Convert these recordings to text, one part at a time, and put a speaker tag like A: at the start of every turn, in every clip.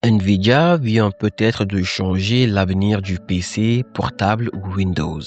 A: Nvidia vient peut-être de changer l'avenir du PC portable Windows.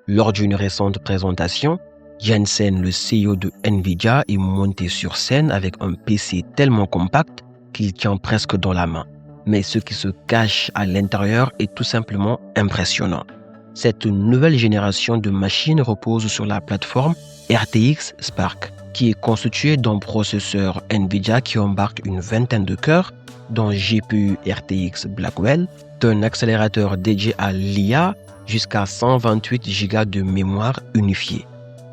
A: Lors d'une récente présentation, Jensen, le CEO de Nvidia, est monté sur scène avec un PC tellement compact qu'il tient presque dans la main. Mais ce qui se cache à l'intérieur est tout simplement impressionnant. Cette nouvelle génération de machines repose sur la plateforme RTX Spark, qui est constituée d'un processeur Nvidia qui embarque une vingtaine de cœurs, d'un GPU RTX Blackwell, d'un accélérateur dédié à l'IA jusqu'à 128 Go de mémoire unifiée.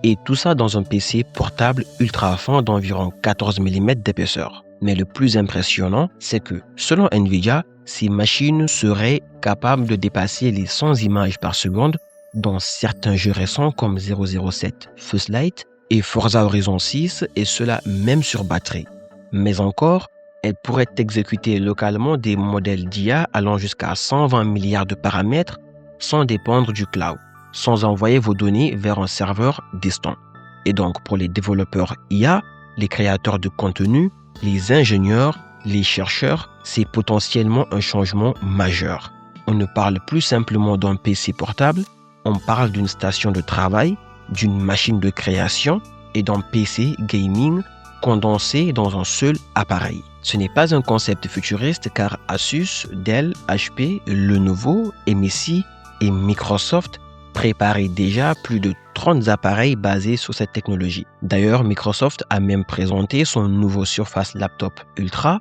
A: Et tout ça dans un PC portable ultra fin d'environ 14 mm d'épaisseur. Mais le plus impressionnant, c'est que, selon Nvidia, ces machines seraient capables de dépasser les 100 images par seconde dans certains jeux récents comme 007 First Light et Forza Horizon 6, et cela même sur batterie. Mais encore, elles pourraient exécuter localement des modèles d'IA allant jusqu'à 120 milliards de paramètres sans dépendre du cloud, sans envoyer vos données vers un serveur distant. Et donc pour les développeurs IA, les créateurs de contenu, les ingénieurs, les chercheurs, c'est potentiellement un changement majeur. On ne parle plus simplement d'un PC portable, on parle d'une station de travail, d'une machine de création et d'un PC gaming condensé dans un seul appareil. Ce n'est pas un concept futuriste car Asus, Dell, HP, Lenovo, MSI et Microsoft préparaient déjà plus de 30 appareils basés sur cette technologie. D'ailleurs, Microsoft a même présenté son nouveau Surface Laptop Ultra,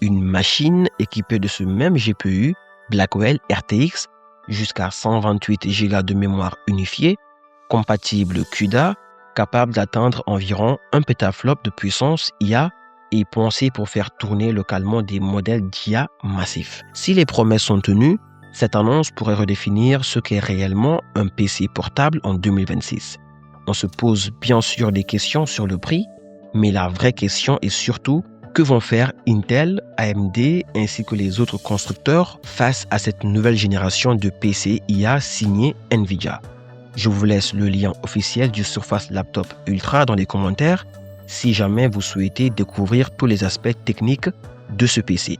A: une machine équipée de ce même GPU Blackwell RTX jusqu'à 128 Go de mémoire unifiée, compatible CUDA, capable d'atteindre environ 1 pétaflop de puissance IA et pensé pour faire tourner localement des modèles d'IA massifs. Si les promesses sont tenues, cette annonce pourrait redéfinir ce qu'est réellement un PC portable en 2026. On se pose bien sûr des questions sur le prix, mais la vraie question est surtout que vont faire Intel, AMD ainsi que les autres constructeurs face à cette nouvelle génération de PC IA signée Nvidia. Je vous laisse le lien officiel du Surface Laptop Ultra dans les commentaires si jamais vous souhaitez découvrir tous les aspects techniques de ce PC.